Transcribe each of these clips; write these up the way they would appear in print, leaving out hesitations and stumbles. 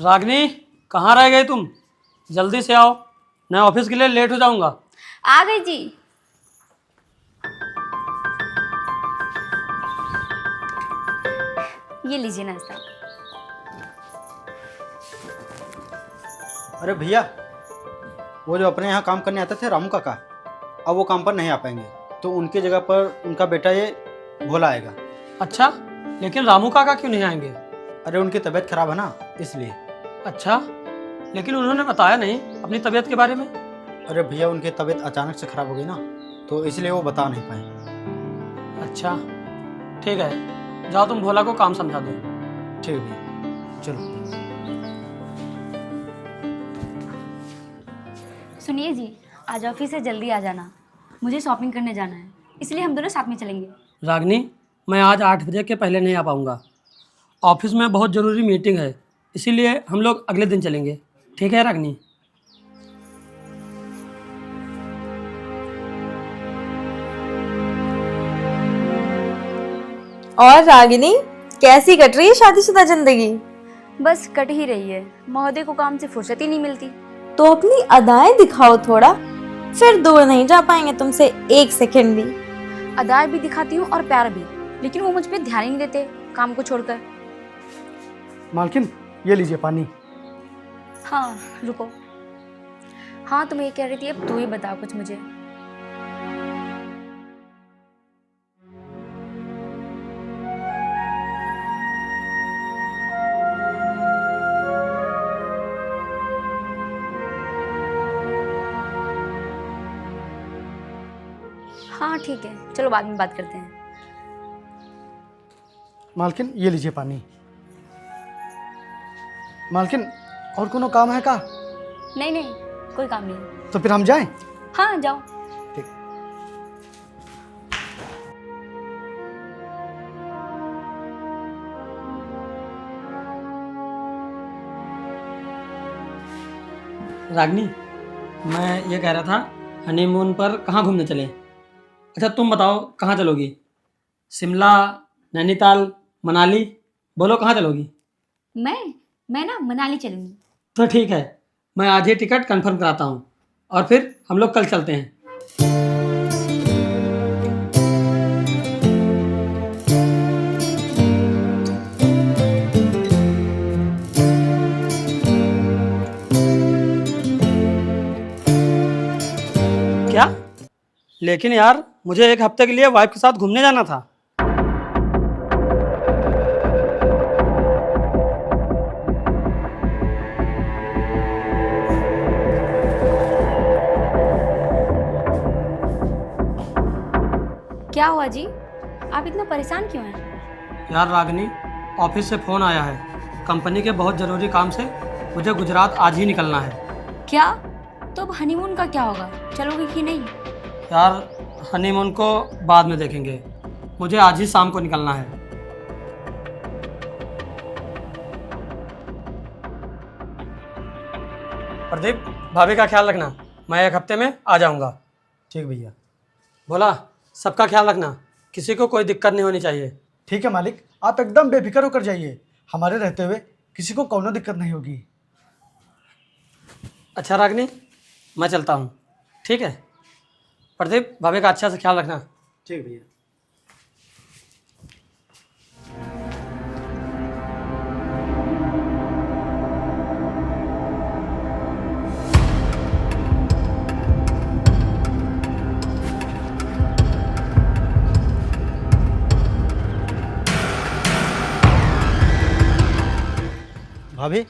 रागनी, कहाँ रह गए तुम? जल्दी से आओ, मैं ऑफिस के लिए लेट हो जाऊंगा। आ गई जी। ये लीजिए नाश्ता। अरे भैया, वो जो अपने यहाँ काम करने आते थे रामू काका, अब वो काम पर नहीं आ पाएंगे, तो उनकी जगह पर उनका बेटा ये भोला आएगा। अच्छा, लेकिन रामू काका क्यों नहीं आएंगे? अरे उनकी तबीयत खराब है ना, इसलिए। अच्छा, लेकिन उन्होंने बताया नहीं अपनी तबीयत के बारे में। अरे भैया, उनकी तबीयत अचानक से खराब हो गई ना, तो इसलिए वो बता नहीं पाए। अच्छा, ठीक है, जाओ तुम भोला को काम समझा दो। ठीक है भैया, चलो। सुनिए जी, आज ऑफिस से जल्दी आ जाना, मुझे शॉपिंग करने जाना है, इसलिए हम दोनों साथ में चलेंगे। रागनी, मैं आज 8 बजे के पहले नहीं आ पाऊंगा। ऑफिस में बहुत ज़रूरी मीटिंग है, इसीलिए हम लोग अगले दिन चलेंगे। ठीक है रागनी? और रागिनी, कैसी कट रही है शादीशुदा जिंदगी? बस कट ही रही है, महोदय को काम से फुर्सत ही नहीं मिलती। तो अपनी अदाएं दिखाओ थोड़ा, फिर दूर नहीं जा पाएंगे तुमसे एक सेकंड भी। अदाएं भी दिखाती हूँ और प्यार भी, लेकिन वो मुझ पे ध्यान ही नहीं देते काम को छोड़कर। मालकिन, ये लीजिए पानी। हाँ रुको। हाँ तुम ये कह रही थी, अब तू ही बता कुछ मुझे। हाँ ठीक है, चलो बाद में बात करते हैं। मालकिन, ये लीजिए पानी। मालकिन, और कोनो काम है का? नहीं नहीं, कोई काम नहीं। तो फिर हम जाएं? हाँ जाओ। ठीक। रागनी, मैं ये कह रहा था, हनीमून पर कहाँ घूमने चलें? अच्छा तुम बताओ, कहाँ चलोगी? शिमला, नैनीताल, मनाली? बोलो कहाँ चलोगी? मैं ना मनाली चलूंगी। तो ठीक है, मैं आज ही टिकट कंफर्म कराता हूँ और फिर हम लोग कल चलते हैं। क्या? लेकिन यार, मुझे 1 हफ्ते के लिए वाइफ के साथ घूमने जाना था। क्या हुआ जी, आप इतना परेशान क्यों हैं? यार रागनी, ऑफिस से फ़ोन आया है, कंपनी के बहुत ज़रूरी काम से मुझे गुजरात आज ही निकलना है। क्या? तो अब हनीमून का क्या होगा, चलोगे कि नहीं? यार, हनीमून को बाद में देखेंगे, मुझे आज ही शाम को निकलना है। प्रदीप, भाभी का ख्याल रखना, मैं 1 हफ्ते में आ जाऊंगा। ठीक भैया। बोला, सबका ख्याल रखना, किसी को कोई दिक्कत नहीं होनी चाहिए। ठीक है मालिक, आप एकदम बेफिक्र होकर जाइए, हमारे रहते हुए किसी को कोनो दिक्कत नहीं होगी। अच्छा रागनी, मैं चलता हूँ। ठीक है प्रदीप, भाभी का अच्छा से ख्याल रखना। ठीक भैया। भाभी,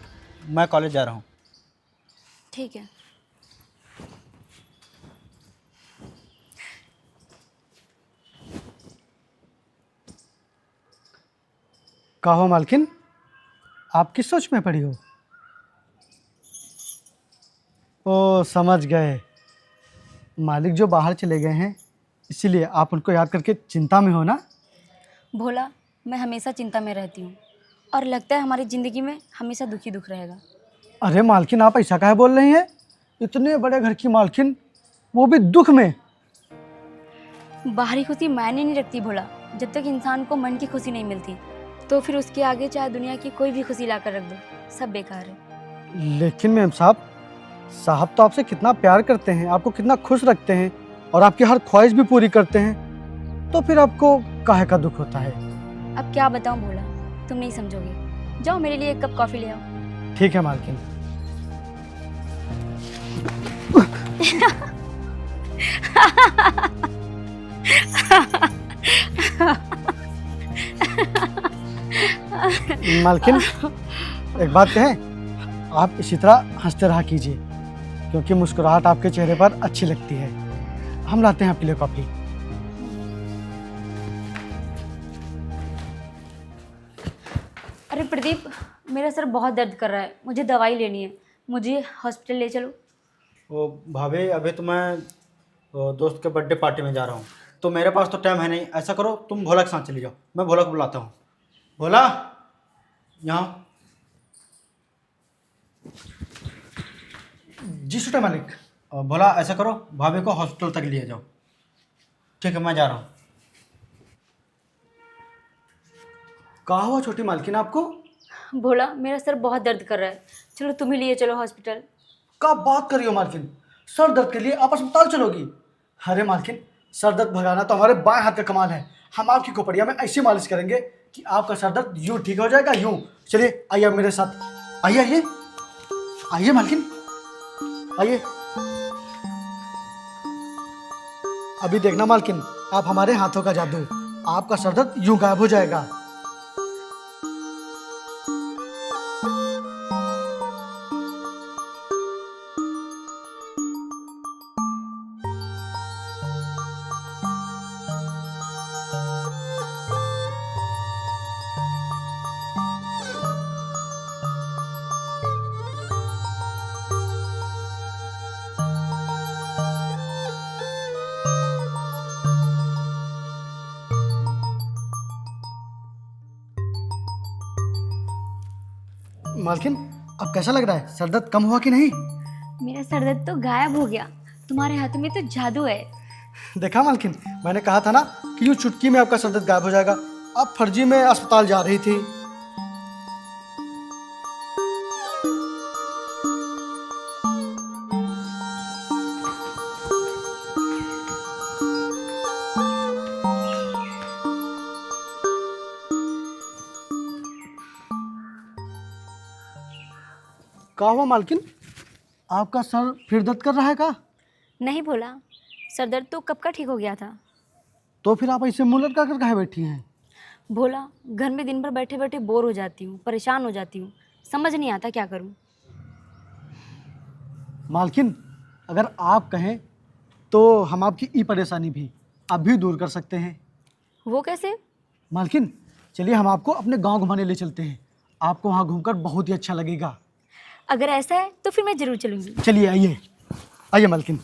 मैं कॉलेज जा रहा हूँ। ठीक है। कहो मालकिन, आप किस सोच में पड़ी हो? ओ समझ गए, मालिक जो बाहर चले गए हैं, इसीलिए आप उनको याद करके चिंता में हो ना? भोला, मैं हमेशा चिंता में रहती हूँ और लगता है हमारी ज़िंदगी में हमेशा दुख ही दुख रहेगा। अरे मालकिन, आप ऐसा काहे बोल रही हैं? इतने बड़े घर की मालकिन, वो भी दुख में। बाहरी खुशी मायने नहीं रखती भोला, जब तक इंसान को मन की खुशी नहीं मिलती तो फिर उसके आगे चाहे दुनिया की कोई भी खुशी ला कर रख दो, सब बेकार है। लेकिन मैम साहब तो आपसे कितना प्यार करते हैं, आपको कितना खुश रखते हैं और आपकी हर ख्वाहिश भी पूरी करते हैं, तो फिर आपको काहे का दुख होता है? अब क्या बताऊं भोला, तुम नहीं समझोगे। जाओ मेरे लिए एक कप कॉफ़ी ले आओ। ठीक है मालकिन। मालकिन एक बात कहें, आप इसी तरह हंसते रहा कीजिए, क्योंकि मुस्कुराहट आपके चेहरे पर अच्छी लगती है। हम लाते हैं आपके लिए कॉफी। अरे प्रदीप, मेरा सर बहुत दर्द कर रहा है, मुझे दवाई लेनी है, मुझे हॉस्पिटल ले चलो। वो भाभी, अभी तो मैं दोस्त के बर्थडे पार्टी में जा रहा हूँ, तो मेरे पास तो टाइम है नहीं। ऐसा करो, तुम भोला के साथ चली जाओ, मैं भोला को बुलाता हूँ। भोला, यहाँ। जी छोटे मालिक। भोला, ऐसा करो, भाभी को हॉस्पिटल तक लिए जाओ। ठीक है, मैं जा रहा हूँ। कहा हुआ छोटी मालकिन आपको? भोला, मेरा सर बहुत दर्द कर रहा है, चलो तुम ही लिए चलो हॉस्पिटल। क्या बात कर रही हो मालकिन, सर दर्द के लिए आप अस्पताल चलोगी? अरे मालकिन, सर दर्द भगाना तो हमारे बाएं हाथ का कमाल है। हम आपकी खोपड़िया में ऐसी मालिश करेंगे कि आपका सर दर्द यूं ठीक हो जाएगा, यूं। चलिए आइए आप मेरे साथ, आइए आइए आइए मालकिन, आइए। अभी देखना मालकिन, आप हमारे हाथों का जादू, आपका सर दर्द यूं गायब हो जाएगा। मालकिन, अब कैसा लग रहा है? सर दर्द कम हुआ कि नहीं? मेरा सर दर्द तो गायब हो गया, तुम्हारे हाथों में तो जादू है। देखा मालकिन, मैंने कहा था ना कि यूं चुटकी में आपका सर दर्द गायब हो जाएगा। आप फर्जी में अस्पताल जा रही थी। क्या हुआ मालकिन, आपका सर फिर दर्द कर रहा है का? नहीं भोला, सर दर्द तो कब का ठीक हो गया था। तो फिर आप ऐसे मुंह लटका कर काहे बैठी हैं? भोला, घर में दिन भर बैठे बैठे बोर हो जाती हूँ, परेशान हो जाती हूँ, समझ नहीं आता क्या करूँ। मालकिन, अगर आप कहें तो हम आपकी ई परेशानी भी अभी दूर कर सकते हैं। वो कैसे? मालकिन, चलिए हम आपको अपने गांव घुमाने ले चलते हैं, आपको वहाँ घूमकर बहुत ही अच्छा लगेगा। अगर ऐसा है तो फिर मैं ज़रूर चलूँगी। चलिए आइए आइए मालकिन।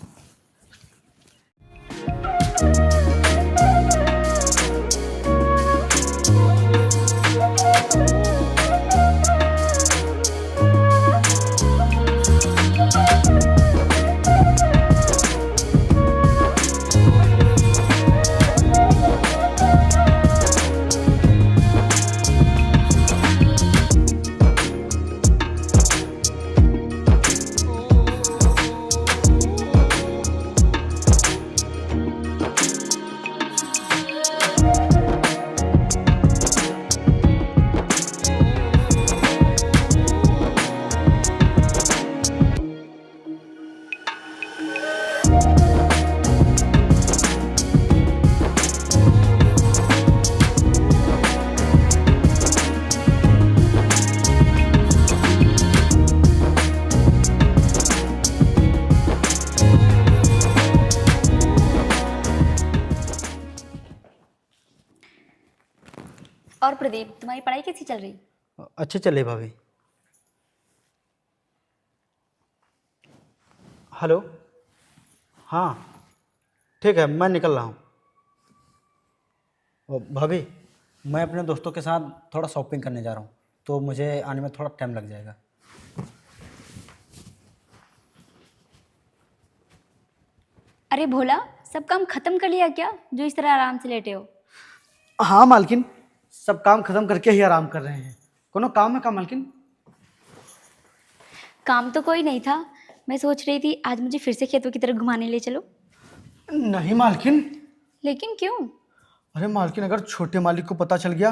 और प्रदीप, तुम्हारी पढ़ाई कैसी चल रही? अच्छी चल रही भाभी। हेलो, हाँ ठीक है, मैं निकल रहा हूँ। भाभी, मैं अपने दोस्तों के साथ थोड़ा शॉपिंग करने जा रहा हूँ, तो मुझे आने में थोड़ा टाइम लग जाएगा। अरे भोला, सब काम खत्म कर लिया क्या, जो इस तरह आराम से लेटे हो? हाँ मालकिन, सब काम खत्म करके ही आराम कर रहे हैं। कोनो काम है का मालकिन? काम तो कोई नहीं था, मैं सोच रही थी आज मुझे फिर से खेतों की तरफ घुमाने ले चलो। नहीं मालकिन। लेकिन क्यों? अरे मालकिन, अगर छोटे मालिक को पता चल गया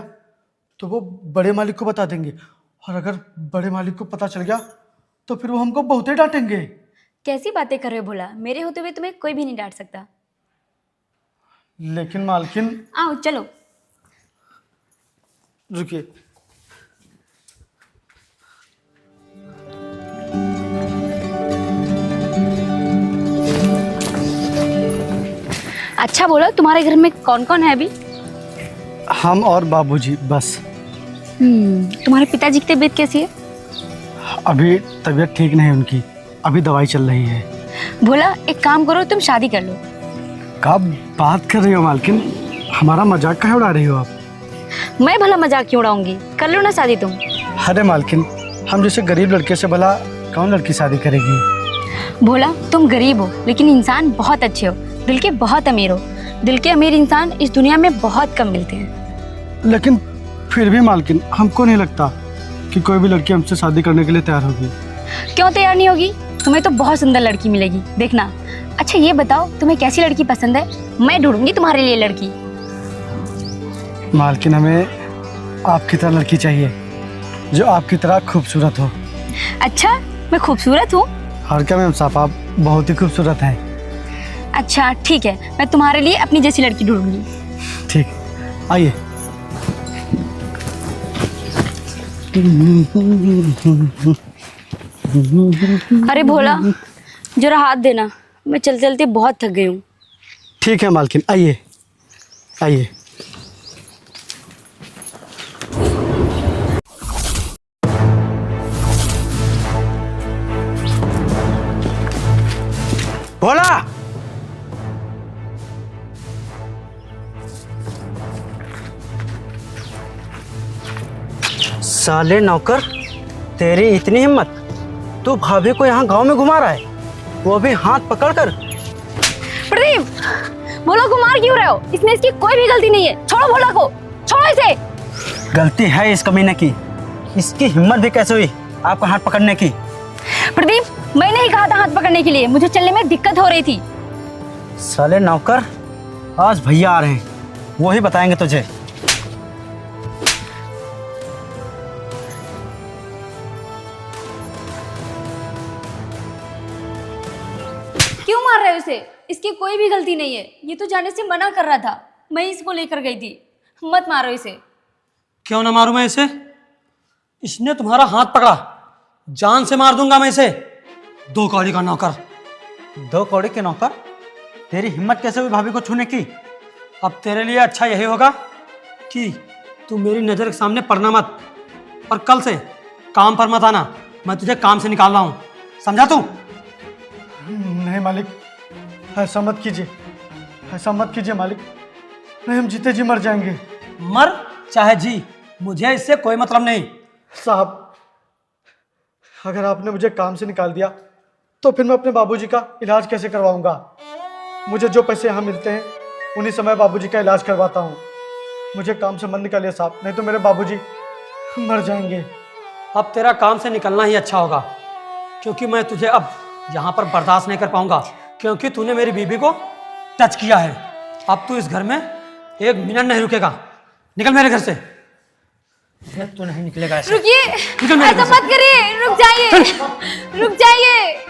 तो वो बड़े मालिक को बता देंगे, और अगर बड़े मालिक को पता चल गया तो फिर वो हमको बहुत ही डांटेंगे। कैसी बातें कर रहे हो भोला, मेरे होते हुए तुम्हें कोई भी नहीं डांट सकता। लेकिन मालकिन। आओ चलो। रुकिए। अच्छा बोलो, तुम्हारे घर में कौन कौन है अभी? हम और बाबूजी बस। तुम्हारे पिताजी की तबीयत कैसी है? अभी तबीयत ठीक नहीं है उनकी, अभी दवाई चल रही है। भोला एक काम करो, तुम शादी कर लो। क्या बात कर रही हो मालकिन? हमारा मजाक काहे उड़ा रही हो आप? मैं भला मजाक क्यों उड़ाऊंगी, कर लो ना शादी तुम। अरे मालकिन, हम जैसे गरीब लड़के से भला कौन लड़की शादी करेगी? भोला तुम गरीब हो लेकिन इंसान बहुत अच्छे हो, दिल के बहुत अमीर हो। दिल के अमीर इंसान इस दुनिया में बहुत कम मिलते हैं। लेकिन फिर भी मालकिन, हमको नहीं लगता कि कोई भी लड़की हमसे शादी करने के लिए तैयार होगी। क्यों तैयार नहीं होगी? तुम्हें तो बहुत सुंदर लड़की मिलेगी, देखना। अच्छा ये बताओ तुम्हें कैसी लड़की पसंद है, मैं ढूंढूंगी तुम्हारे लिए लड़की। मालकिन, हमें आपकी तरह लड़की चाहिए, जो आपकी तरह खूबसूरत हो। अच्छा मैं खूबसूरत हूँ? और क्या मैम साहब, आप बहुत ही खूबसूरत हैं। अच्छा ठीक है, मैं तुम्हारे लिए अपनी जैसी लड़की ढूंढूंगी। ठीक, आइए। अरे भोला जरा हाथ देना, मैं चलते चलते बहुत थक गई हूँ। ठीक है मालकिन, आइए आइए। भोला! साले नौकर, तेरी इतनी हिम्मत, तू भाभी को यहाँ गांव में घुमा रहा है, वो भी हाथ पकड़कर। प्रदीप, भोला को मार क्यों रहे हो? इसमें इसकी कोई भी गलती नहीं है, छोड़ो भोला को, छोड़ो इसे। गलती है इस कमीने की, इसकी हिम्मत भी कैसे हुई आपका हाथ पकड़ने की? प्रदीप मैंने ही कहा था हाथ पकड़ने के लिए, मुझे चलने में दिक्कत हो रही थी। साले नौकर, आज भैया आ रहे हैं, वो ही बताएंगे तुझे। क्यों मार रहे हो इसे? इसकी कोई भी गलती नहीं है, ये तो जाने से मना कर रहा था, मैं इसको लेकर गई थी। मत मारो इसे। क्यों ना मारूं मैं इसे? इसने तुम्हारा हाथ पकड़ा, जान से मार दूंगा मैं इसे। दो कौड़ी का नौकर। दो कौड़ी के नौकर? तेरी हिम्मत कैसे हुई भाभी को छूने की? अब तेरे लिए अच्छा यही होगा कि तू मेरी नज़र के सामने पड़ना मत, और कल से काम पर मत आना, मैं तुझे काम से निकाल रहा हूँ, समझा तू? नहीं मालिक, ऐसा मत कीजिए, ऐसा मत कीजिए मालिक, नहीं हम जीते जी मर जाएंगे। मर चाहे जी, मुझे इससे कोई मतलब नहीं। साहब, अगर आपने मुझे काम से निकाल दिया तो फिर मैं अपने बाबूजी का इलाज कैसे करवाऊंगा? मुझे जो पैसे यहाँ मिलते हैं उन्हीं समय बाबूजी का इलाज करवाता हूँ। मुझे काम से मत निकालिए साहब, नहीं तो मेरे बाबूजी मर जाएंगे। अब तेरा काम से निकलना ही अच्छा होगा, क्योंकि मैं तुझे अब यहाँ पर बर्दाश्त नहीं कर पाऊंगा, क्योंकि तूने मेरी बीबी को टच किया है। अब तू इस घर में एक मिनट नहीं रुकेगा, निकल मेरे घर से। तू नहीं निकलेगा ऐसे। रुकिए, निकल मेरे ऐसा घर से। मत करिए, रुक जाइए, रुक जाइए।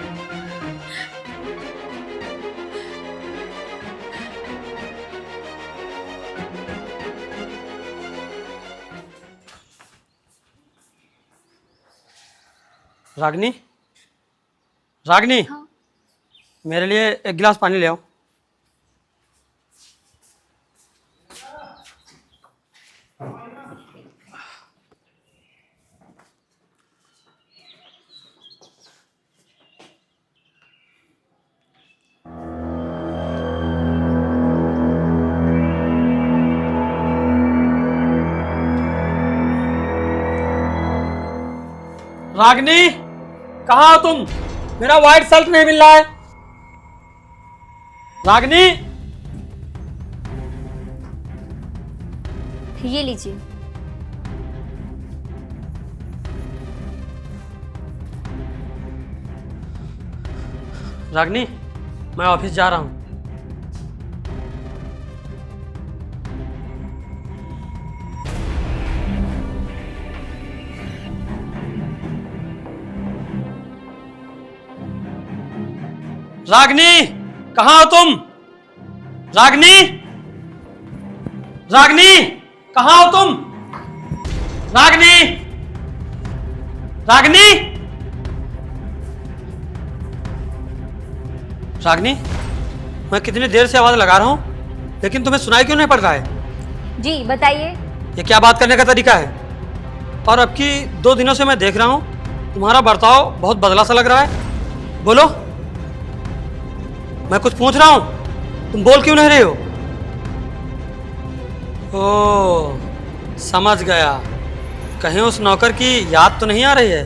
रागनी, रागनी, मेरे लिए एक गिलास पानी ले आओ। रागनी, कहाँ हो तुम? मेरा व्हाइट शर्ट नहीं मिल रहा है। रागनी, ये लीजिए। रागनी, मैं ऑफिस जा रहा हूँ। रागनी, कहाँ हो तुम? रागनी, रागनी, कहाँ हो तुम? रागनी, रागनी, रागनी, मैं कितनी देर से आवाज लगा रहा हूं, लेकिन तुम्हें सुनाई क्यों नहीं पड़ रहा है? जी बताइए। ये क्या बात करने का तरीका है? और अब की 2 दिनों से मैं देख रहा हूं तुम्हारा बर्ताव बहुत बदला सा लग रहा है। बोलो, मैं कुछ पूछ रहा हूं, तुम बोल क्यों नहीं रहे हो? ओ, समझ गया, कहीं उस नौकर की याद तो नहीं आ रही है?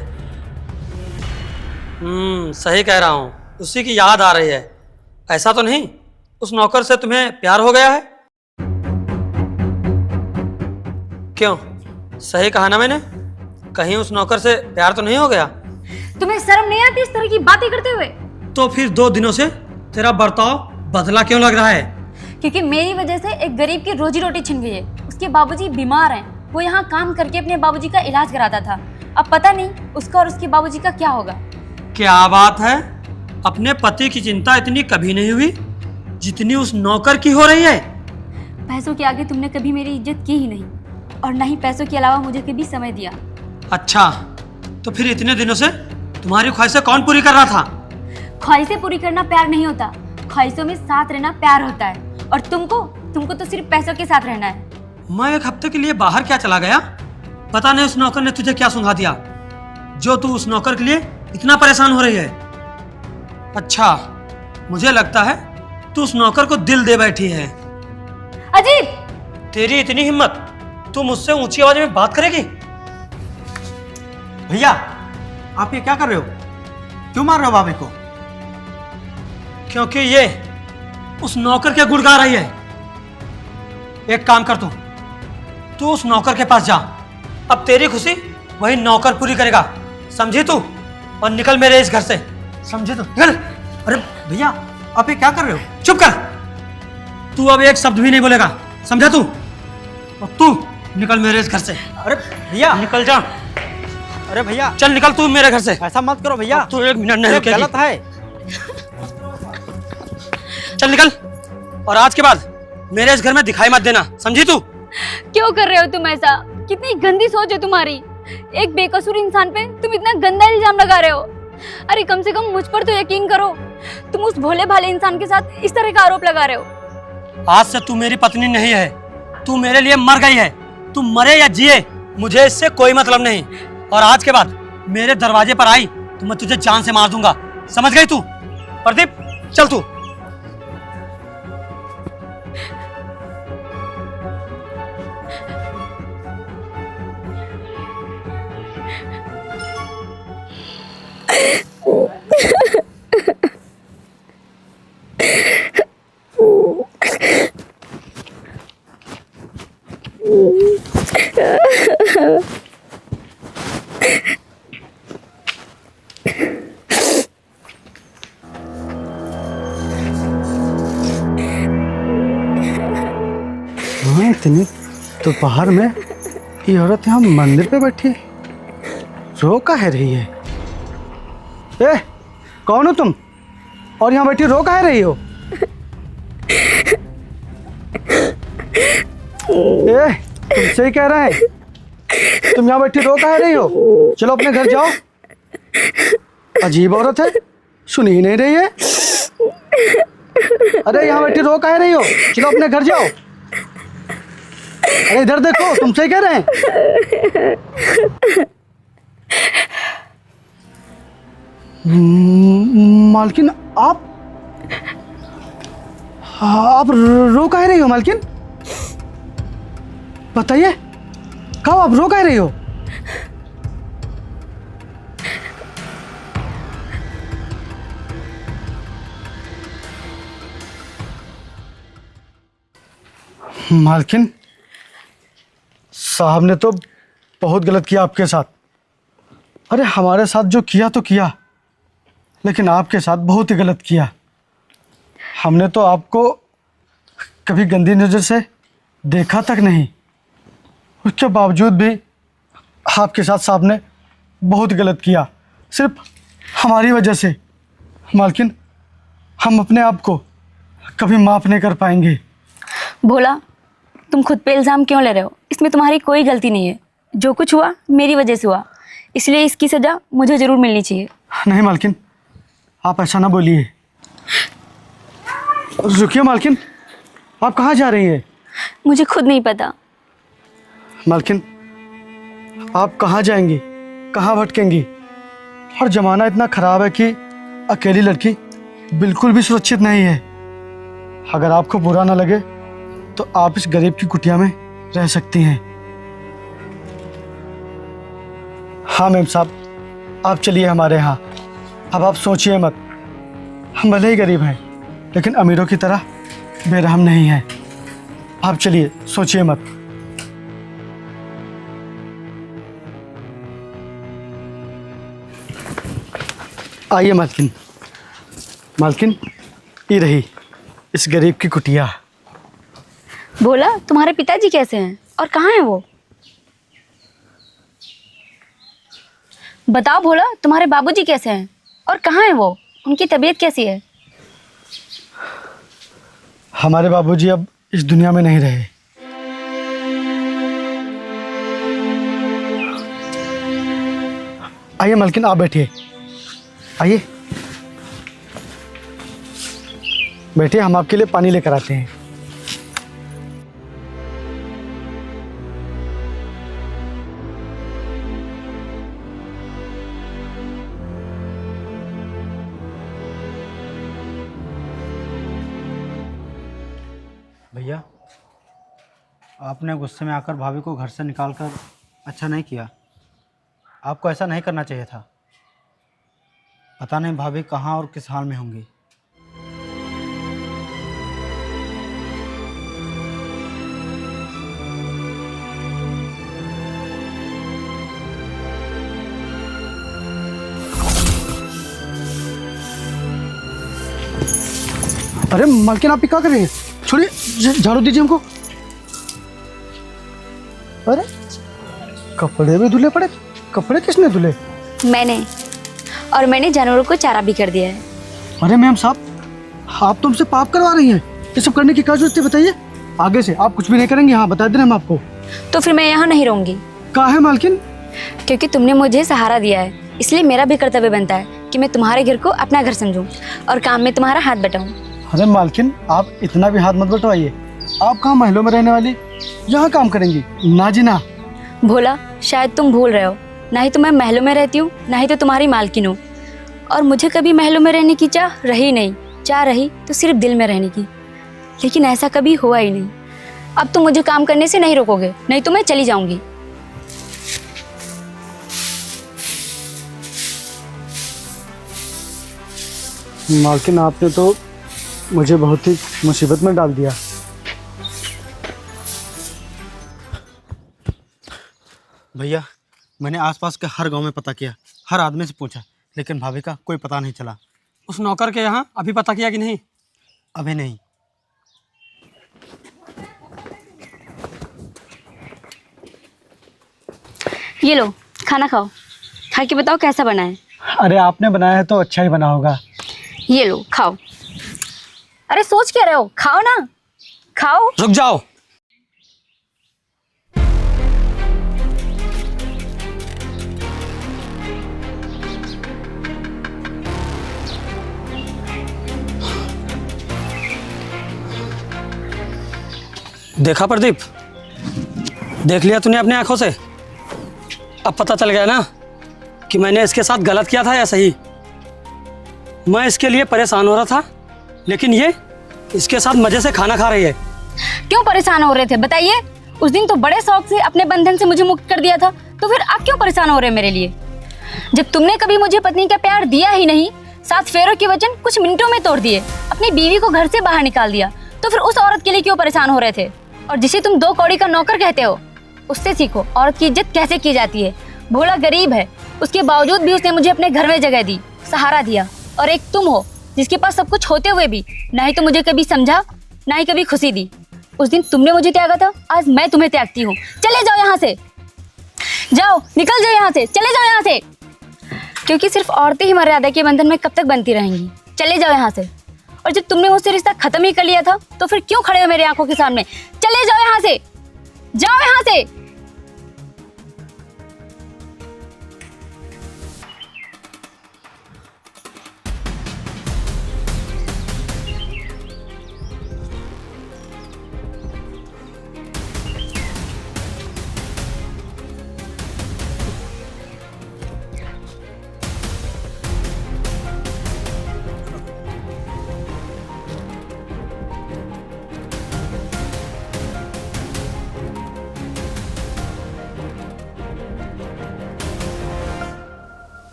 सही कह रहा हूं, उसी की याद आ रही है। ऐसा तो नहीं उस नौकर से तुम्हें प्यार हो गया है? क्यों, सही कहा ना मैंने? कहीं उस नौकर से प्यार तो नहीं हो गया? तुम्हें शर्म नहीं आती इस तरह की बातें करते हुए? तो फिर 2 दिनों से तेरा बर्ताव बदला क्यों लग रहा है? क्योंकि मेरी वजह से एक गरीब की रोजी रोटी छिन गई है। उसके बाबूजी बीमार हैं, वो यहाँ काम करके अपने बाबूजी का इलाज कराता था। अब पता नहीं उसका और उसके बाबूजी का क्या होगा। क्या बात है, अपने पति की चिंता इतनी कभी नहीं हुई जितनी उस नौकर की हो रही है। पैसों के आगे तुमने कभी मेरी इज्जत की ही नहीं, और ना ही पैसों के अलावा मुझे कभी समय दिया। अच्छा, तो फिर इतने दिनों से तुम्हारी ख्वाहिशें कौन पूरी कर रहा था? ख्वाहिशें पूरी करना प्यार नहीं होता, ख्वाहिशों में साथ रहना प्यार होता है। और तुमको तो सिर्फ पैसों के साथ रहना है। मैं 1 हफ्ते के लिए बाहर क्या चला गया, पता नहीं उस नौकर ने तुझे क्या सुंघा दिया जो तू उस नौकर के लिए इतना परेशान हो रही है। अच्छा, मुझे लगता है तू उस नौकर को दिल दे बैठी है। अजीब, तेरी इतनी हिम्मत, तू मुझसे ऊंची आवाज में बात करेगी? भैया, आप ये क्या कर रहे हो? क्यों मार रहे हो भाभी को? क्योंकि ये उस नौकर के गुण गा रही है। एक काम कर, तू उस नौकर के पास जा। अब तेरी खुशी वही नौकर पूरी करेगा, समझी तू? और निकल मेरे इस घर से, समझे तू? निकल। अरे भैया, आप ये क्या कर रहे हो? चुप कर, तू अब एक शब्द भी नहीं बोलेगा, समझा तू? और तू निकल मेरे इस घर से। अरे भैया, निकल जा। अरे भैया, चल निकल तू मेरे घर से। ऐसा मत करो भैया, तू 1 मिनट नहीं ये रुकेगी। गलत है। चल निकल, और आज के बाद मेरे इस घर में दिखाई मत देना, समझी तू? क्यों कर रहे हो तुम ऐसा? कितनी गंदी सोच है तुम्हारी। एक बेकसूर इंसान पे तुम इतना गंदा इल्जाम लगा रहे हो। अरे कम से कम मुझ पर तो यकीन करो। तुम उस भोले भाले इंसान के साथ इस तरह का आरोप लगा रहे हो। आज से तू मेरी पत्नी नहीं है, तू मेरे लिए मर गई है। तू मरे या जिए, मुझे इससे कोई मतलब नहीं। और आज के बाद मेरे दरवाजे पर आई तो मैं तुझे जान से मार दूंगा, समझ गई तू? प्रदीप, चल तू। इतनी दोपहर में ये औरत यहाँ मंदिर पे बैठी रो काहे रही है? ए, कौन हो तुम? और यहाँ बैठी रो काहे रही हो? ए, तुमसे ही कह रहे हैं, तुम यहाँ बैठी रो काहे रही हो? चलो अपने घर जाओ। अजीब औरत है, सुन ही नहीं रही है। अरे यहाँ बैठी रो काहे रही हो? चलो अपने घर जाओ। अरे इधर देखो, तुमसे ही कह रहे हैं। मालकिन, आप रो काहे रही हो मालकिन? बताइए, कब आप रो काहे रही हो? मालकिन, साहब ने तो बहुत गलत किया आपके साथ। अरे हमारे साथ जो किया तो किया, लेकिन आपके साथ बहुत ही गलत किया। हमने तो आपको कभी गंदी नज़र से देखा तक नहीं, उसके बावजूद भी आपके साथ साहब ने बहुत गलत किया, सिर्फ हमारी वजह से। मालकिन, हम अपने आप को कभी माफ़ नहीं कर पाएंगे। भोला, तुम खुद पे इल्ज़ाम क्यों ले रहे हो? इसमें तुम्हारी कोई गलती नहीं है। जो कुछ हुआ मेरी वजह से हुआ, इसलिए इसकी सज़ा मुझे ज़रूर मिलनी चाहिए। नहीं मालकिन, आप ऐसा ना बोलिए। रुकिए मालकिन, आप कहाँ जा रही हैं? मुझे खुद नहीं पता। मालकिन, आप कहाँ जाएंगी, कहाँ भटकेंगी? और ज़माना इतना ख़राब है कि अकेली लड़की बिल्कुल भी सुरक्षित नहीं है। अगर आपको बुरा ना लगे तो आप इस गरीब की कुटिया में रह सकती हैं। हाँ मैम साहब, आप चलिए हमारे यहाँ। अब आप सोचिए मत, हम भले ही गरीब हैं लेकिन अमीरों की तरह बेरहम नहीं हैं। आप चलिए, सोचिए मत। आइए मालकिन। मालकिन, ये रही इस गरीब की कुटिया। भोला, तुम्हारे पिताजी कैसे हैं और कहाँ हैं वो? बताओ भोला, तुम्हारे बाबूजी कैसे हैं और कहाँ हैं वो? उनकी तबीयत कैसी है? हमारे बाबूजी अब इस दुनिया में नहीं रहे। आइए मालकिन, आप बैठिए। आइए बैठिए, हम आपके लिए पानी लेकर आते हैं। भैया, आपने गुस्से में आकर भाभी को घर से निकालकर अच्छा नहीं किया। आपको ऐसा नहीं करना चाहिए था। पता नहीं भाभी कहाँ और किस हाल में होंगी। अरे मालकिन, आप ये क्या कर रही हैं? छोड़िए, झाड़ू दीजिए हमको। अरे कपड़े भी धुले पड़े। कपड़े किसने धुले? मैंने, और मैंने जानवरों को चारा भी कर दिया है। अरे मैम साहब, आप तो हमसे पाप करवा रही हैं। ये सब करने की क्या जरूरत है बताइए? आगे से आप कुछ भी नहीं करेंगे, हाँ बता दे रहे हम आपको। तो फिर मैं यहाँ नहीं रहूँगी। कहाँ है मालकिन? क्योंकि तुमने मुझे सहारा दिया है, इसलिए मेरा भी कर्तव्य बनता है कि मैं तुम्हारे घर को अपना घर समझूं और काम में तुम्हारा हाथ बटाऊं। अरे मालकिन, आप इतना भी हाथ मत बटवाइए। आप कहाँ महलों में रहने वाली, यहाँ काम करेंगी? ना जी ना। भोला, शायद तुम भूल रहे हो, ना ही तो मैं महलों में रहती हूँ, ना ही तो तुम्हारी मालकिन हूँ। और मुझे कभी महलों में रहने की चाह रही नहीं। चाह रही तो सिर्फ दिल में रहने की, लेकिन ऐसा कभी हुआ ही नहीं। अब तुम मुझे काम करने से नहीं रोकोगे, नहीं तो मैं चली जाऊंगी। मालकिन, आपने तो मुझे बहुत ही मुसीबत में डाल दिया। भैया, मैंने आसपास के हर गांव में पता किया, हर आदमी से पूछा, लेकिन भाभी का कोई पता नहीं चला। उस नौकर के यहाँ अभी पता किया कि नहीं? अभी नहीं। ये लो, खाना खाओ। खा के बताओ कैसा बना है। अरे आपने बनाया है तो अच्छा ही बना होगा। ये लो, खाओ। अरे सोच क्या रहे हो, खाओ ना, खाओ। रुक जाओ। देखा प्रदीप, देख लिया तूने अपनी आंखों से। अब पता चल गया ना कि मैंने इसके साथ गलत किया था या सही। मैं इसके लिए परेशान हो रहा था, लेकिन ये इसके साथ मजे से खाना खा रही है। क्यों परेशान हो रहे थे बताइए? उस दिन तो बड़े शौक से अपने बंधन से मुझे मुक्त कर दिया था, तो फिर आप क्यों परेशान हो रहे हैं मेरे लिए? जब तुमने कभी मुझे पत्नी का प्यार दिया ही नहीं, 7 फेरों के वचन कुछ मिनटों में तोड़ दिए, अपनी बीवी को घर से बाहर निकाल दिया, तो फिर उस औरत के लिए क्यों परेशान हो रहे थे? और जिसे तुम 2 कौड़ी का नौकर कहते हो, उससे सीखो औरत की इज्जत कैसे की जाती है। भोला गरीब है, उसके बावजूद भी उसने मुझे अपने घर में जगह दी, सहारा दिया, और एक तुम हो जिसके पास सब कुछ होते हुए भी ना ही तो मुझे कभी समझा, ना ही कभी खुशी दी। उस दिन तुमने मुझे त्यागा था, आज मैं तुम्हें त्यागती हूँ। चले जाओ यहाँ से, जाओ, निकल जाओ यहाँ से, चले जाओ यहाँ से। क्योंकि सिर्फ औरतें ही मर्यादा के बंधन में कब तक बनती रहेंगी। चले जाओ यहाँ से। और जब तुमने मुझसे रिश्ता खत्म ही कर लिया था तो फिर क्यों खड़े हो मेरी आंखों के सामने? चले जाओ यहाँ से, जाओ यहाँ से।